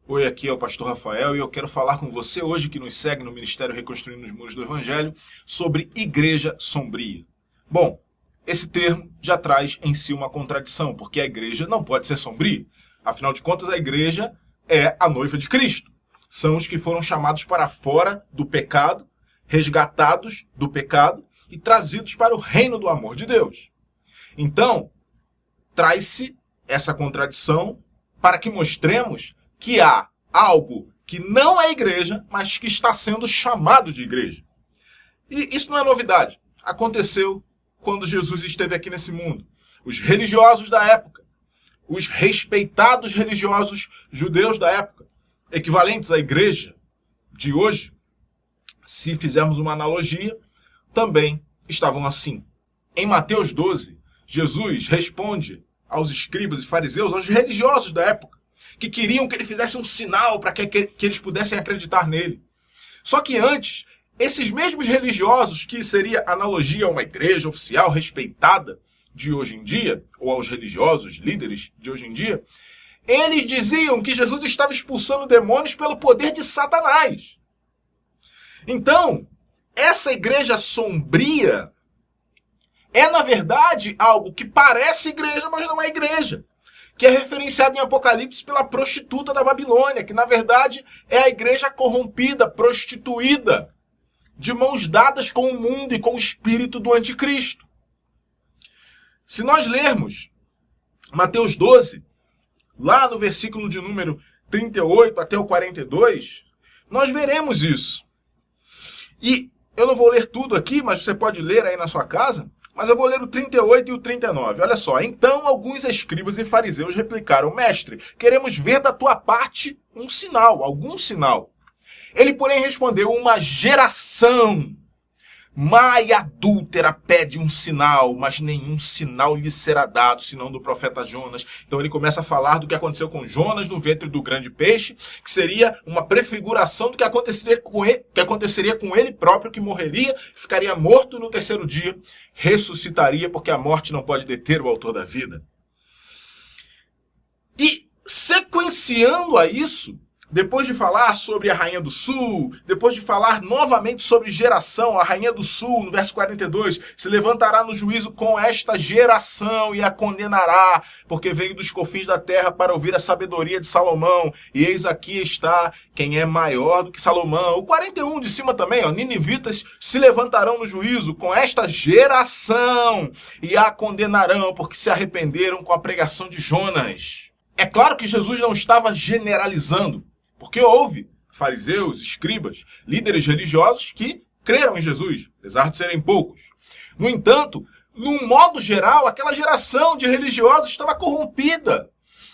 Oi, aqui é o Pastor Rafael e eu quero falar com você hoje que nos segue no Ministério Reconstruindo os Muros do Evangelho sobre igreja sombria. Bom, esse termo já traz em si uma contradição, porque a igreja não pode ser sombria. Afinal de contas, a igreja é a noiva de Cristo. São os que foram chamados para fora do pecado, resgatados do pecado e trazidos para o reino do amor de Deus. Então, traz-se essa contradição para que mostremos que há algo que não é igreja, mas que está sendo chamado de igreja. E isso não é novidade. Aconteceu quando Jesus esteve aqui nesse mundo. Os religiosos da época, os respeitados religiosos judeus da época, equivalentes à igreja de hoje, se fizermos uma analogia, também estavam assim. Em Mateus 12, Jesus responde aos escribas e fariseus, aos religiosos da época, que queriam que ele fizesse um sinal para que eles pudessem acreditar nele. Só que antes, esses mesmos religiosos, que seria analogia a uma igreja oficial respeitada de hoje em dia, ou aos religiosos líderes de hoje em dia, eles diziam que Jesus estava expulsando demônios pelo poder de Satanás. Então, essa igreja sombria é, na verdade, algo que parece igreja, mas não é igreja. Que é referenciado em Apocalipse pela prostituta da Babilônia, que na verdade é a igreja corrompida, prostituída, de mãos dadas com o mundo e com o espírito do anticristo. Se nós lermos Mateus 12, lá no versículo de número 38 até o 42, nós veremos isso. E eu não vou ler tudo aqui, mas você pode ler aí na sua casa. Mas eu vou ler o 38 e o 39. Olha só. Então alguns escribas e fariseus replicaram: Mestre, queremos ver da tua parte um sinal, algum sinal. Ele, porém, respondeu: uma geração má e adúltera pede um sinal, mas nenhum sinal lhe será dado, senão do profeta Jonas. Então ele começa a falar do que aconteceu com Jonas no ventre do grande peixe, que seria uma prefiguração do que aconteceria com ele próprio, que morreria, ficaria morto no terceiro dia, ressuscitaria, porque a morte não pode deter o autor da vida. E sequenciando a isso, depois de falar sobre a Rainha do Sul, depois de falar novamente sobre geração, a Rainha do Sul, no verso 42, se levantará no juízo com esta geração e a condenará, porque veio dos confins da terra para ouvir a sabedoria de Salomão, e eis aqui está quem é maior do que Salomão. O 41 de cima também, ninivitas se levantarão no juízo com esta geração e a condenarão, porque se arrependeram com a pregação de Jonas. É claro que Jesus não estava generalizando, porque houve fariseus, escribas, líderes religiosos que creram em Jesus, apesar de serem poucos. No entanto, num modo geral, aquela geração de religiosos estava corrompida.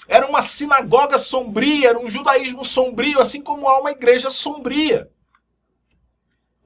Era uma sinagoga sombria, era um judaísmo sombrio, assim como há uma igreja sombria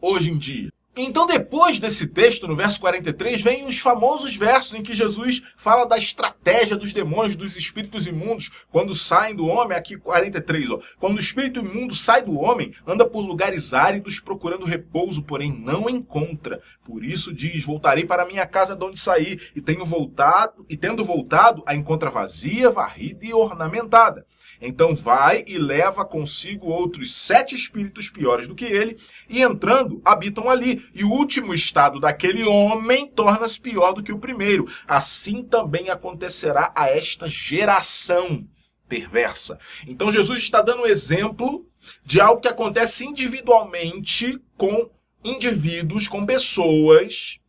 hoje em dia. Então, depois desse texto, no verso 43, vem os famosos versos em que Jesus fala da estratégia dos demônios, dos espíritos imundos, quando saem do homem. Aqui 43, quando o espírito imundo sai do homem, anda por lugares áridos procurando repouso, porém não encontra. Por isso diz: voltarei para a minha casa de onde saí, e tendo voltado, a encontra vazia, varrida e ornamentada. Então vai e leva consigo outros 7 espíritos piores do que ele, e entrando, habitam ali. E o último estado daquele homem torna-se pior do que o primeiro. Assim também acontecerá a esta geração perversa. Então Jesus está dando um exemplo de algo que acontece individualmente com indivíduos, com pessoas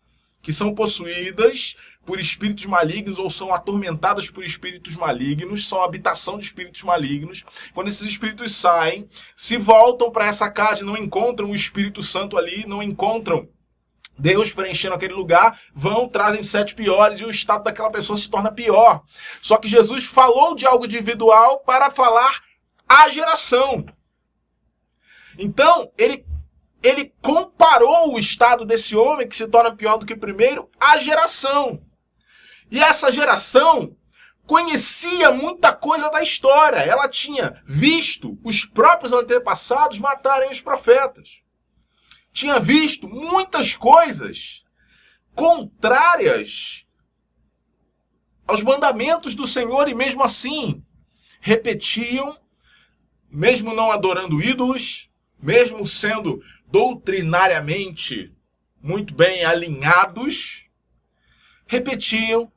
que são possuídas por espíritos malignos ou são atormentadas por espíritos malignos, são habitação de espíritos malignos. Quando esses espíritos saem, se voltam para essa casa e não encontram o Espírito Santo ali, não encontram Deus preenchendo aquele lugar, trazem 7 piores e o estado daquela pessoa se torna pior. Só que Jesus falou de algo individual para falar à geração. Então, ele comparou o estado desse homem, que se torna pior do que o primeiro, à geração. E essa geração conhecia muita coisa da história. Ela tinha visto os próprios antepassados matarem os profetas. Tinha visto muitas coisas contrárias aos mandamentos do Senhor e mesmo assim repetiam mesmo não adorando ídolos, mesmo sendo doutrinariamente muito bem alinhados, repetiam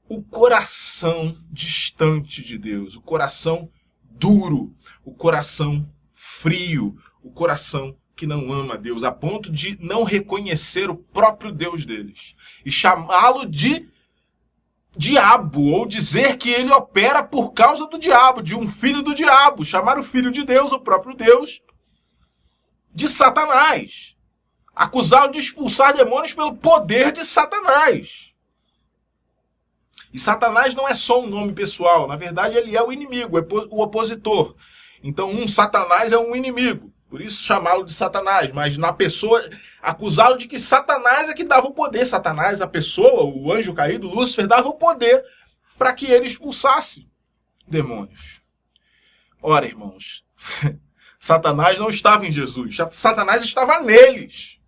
o coração distante de Deus, o coração duro, o coração frio, o coração que não ama Deus, a ponto de não reconhecer o próprio Deus deles e chamá-lo de diabo, ou dizer que ele opera por causa do diabo, de um filho do diabo, chamar o filho de Deus, o próprio Deus, de Satanás, acusá-lo de expulsar demônios pelo poder de Satanás. E Satanás não é só um nome pessoal, na verdade ele é o inimigo, o opositor. Então Satanás é um inimigo, por isso chamá-lo de Satanás, mas na pessoa, acusá-lo de que Satanás é que dava o poder. Satanás, a pessoa, o anjo caído, Lúcifer, dava o poder para que ele expulsasse demônios. Ora, irmãos, Satanás não estava em Jesus, Satanás estava neles,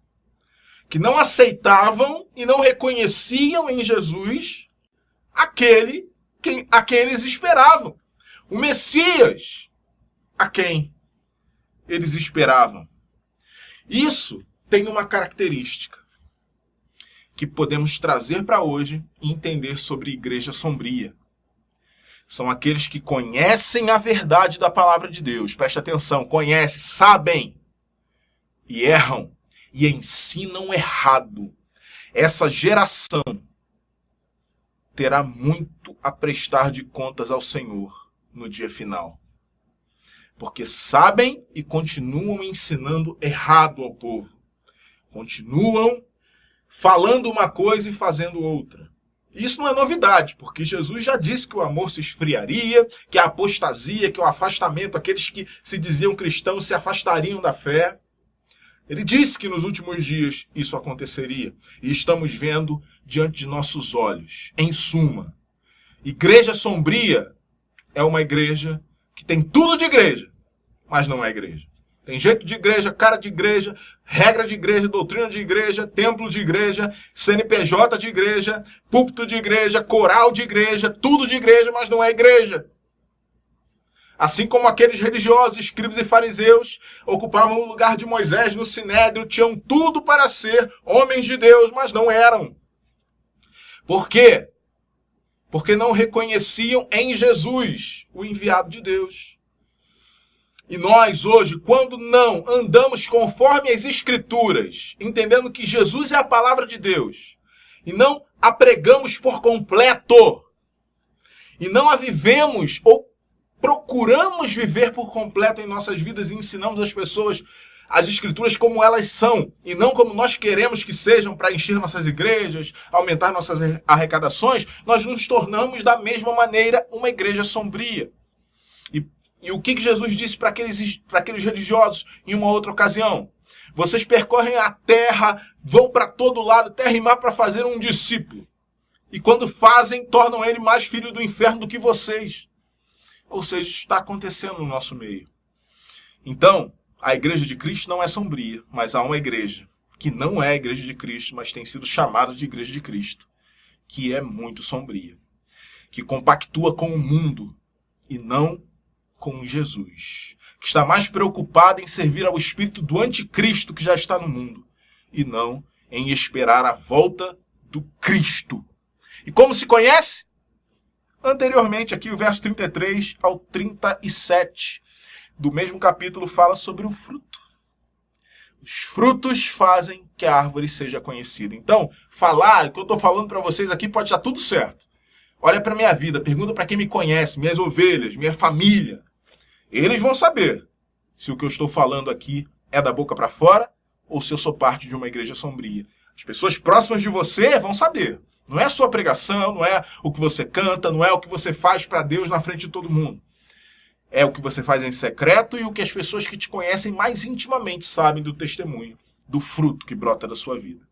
que não aceitavam e não reconheciam em Jesus a quem eles esperavam. O Messias, a quem eles esperavam. Isso tem uma característica que podemos trazer para hoje e entender sobre igreja sombria. São aqueles que conhecem a verdade da palavra de Deus. Preste atenção, conhecem, sabem e erram e ensinam errado. Essa geração terá muito a prestar de contas ao Senhor no dia final. Porque sabem e continuam ensinando errado ao povo. Continuam falando uma coisa e fazendo outra. Isso não é novidade, porque Jesus já disse que o amor se esfriaria, que a apostasia, que o afastamento, aqueles que se diziam cristãos se afastariam da fé. Ele disse que nos últimos dias isso aconteceria. E estamos vendo diante de nossos olhos. Em suma, igreja sombria é uma igreja que tem tudo de igreja, mas não é igreja. Tem jeito de igreja, cara de igreja, regra de igreja, doutrina de igreja, templo de igreja, CNPJ de igreja, púlpito de igreja, coral de igreja, tudo de igreja, mas não é igreja. Assim como aqueles religiosos, escribas e fariseus, ocupavam o lugar de Moisés no Sinédrio, tinham tudo para ser homens de Deus, mas não eram. Por quê? Porque não reconheciam em Jesus o enviado de Deus. E nós hoje, quando não andamos conforme as Escrituras, entendendo que Jesus é a palavra de Deus, e não a pregamos por completo, e não a vivemos ou procuramos viver por completo em nossas vidas e ensinamos às pessoas as Escrituras como elas são, e não como nós queremos que sejam para encher nossas igrejas, aumentar nossas arrecadações, nós nos tornamos da mesma maneira uma igreja sombria. E o que Jesus disse para aqueles religiosos em uma outra ocasião? Vocês percorrem a terra, vão para todo lado, terra e mar, para fazer um discípulo. E quando fazem, tornam ele mais filho do inferno do que vocês. Ou seja, isso está acontecendo no nosso meio. Então, a igreja de Cristo não é sombria, mas há uma igreja que não é a igreja de Cristo, mas tem sido chamada de igreja de Cristo, que é muito sombria, que compactua com o mundo e não com Jesus, que está mais preocupado em servir ao espírito do anticristo que já está no mundo, e não em esperar a volta do Cristo. E como se conhece? Anteriormente, aqui o verso 33 ao 37 do mesmo capítulo fala sobre o fruto. Os frutos fazem que a árvore seja conhecida. Então, falar o que eu estou falando para vocês aqui pode estar tudo certo. Olha para a minha vida, pergunta para quem me conhece, minhas ovelhas, minha família. Eles vão saber se o que eu estou falando aqui é da boca para fora ou se eu sou parte de uma igreja sombria. As pessoas próximas de você vão saber. Não é a sua pregação, não é o que você canta, não é o que você faz para Deus na frente de todo mundo. É o que você faz em secreto e o que as pessoas que te conhecem mais intimamente sabem do testemunho, do fruto que brota da sua vida.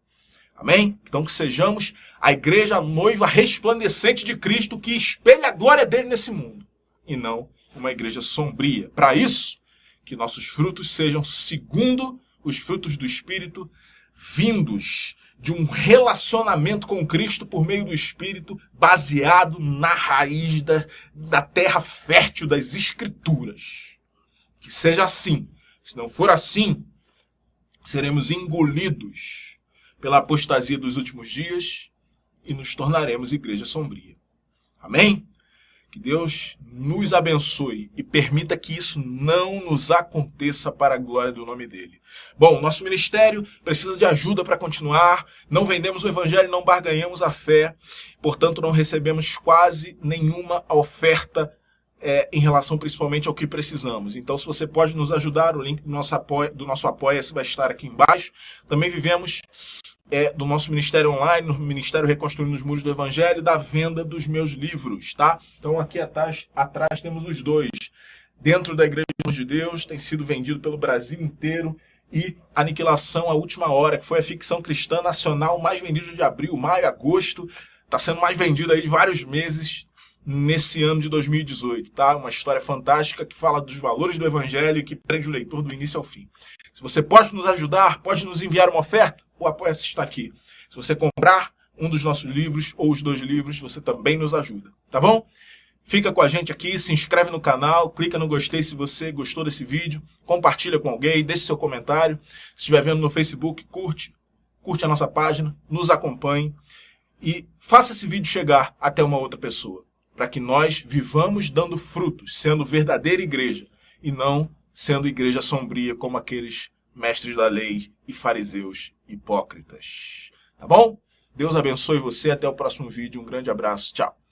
Amém? Então que sejamos a igreja noiva resplandecente de Cristo que espelha a glória dele nesse mundo e não uma igreja sombria. Para isso, que nossos frutos sejam segundo os frutos do Espírito, vindos de um relacionamento com Cristo por meio do Espírito, baseado na raiz da terra fértil das Escrituras. Que seja assim. Se não for assim, seremos engolidos pela apostasia dos últimos dias e nos tornaremos igreja sombria. Amém? Que Deus nos abençoe e permita que isso não nos aconteça para a glória do nome dele. Bom, nosso ministério precisa de ajuda para continuar. Não vendemos o evangelho, não barganhamos a fé. Portanto, não recebemos quase nenhuma oferta em relação principalmente ao que precisamos. Então, se você pode nos ajudar, o link do nosso Apoia-se vai estar aqui embaixo. Também vivemos do nosso ministério online, no Ministério Reconstruindo os Muros do Evangelho, da venda dos meus livros, tá? Então, aqui atrás temos os dois. Dentro da Igreja de Deus, tem sido vendido pelo Brasil inteiro. E Aniquilação à Última Hora, que foi a ficção cristã nacional mais vendida de abril, maio, agosto. Está sendo mais vendida aí de vários meses nesse ano de 2018, tá? Uma história fantástica que fala dos valores do Evangelho e que prende o leitor do início ao fim. Se você pode nos ajudar, pode nos enviar uma oferta, o Apoia-se está aqui. Se você comprar um dos nossos livros ou os 2 livros, você também nos ajuda, tá bom? Fica com a gente aqui, se inscreve no canal, clica no gostei se você gostou desse vídeo, compartilha com alguém, deixe seu comentário. Se estiver vendo no Facebook, curte a nossa página, nos acompanhe e faça esse vídeo chegar até uma outra pessoa, para que nós vivamos dando frutos, sendo verdadeira igreja e não sendo igreja sombria como aqueles mestres da lei e fariseus hipócritas. Tá bom? Deus abençoe você, até o próximo vídeo, um grande abraço, tchau!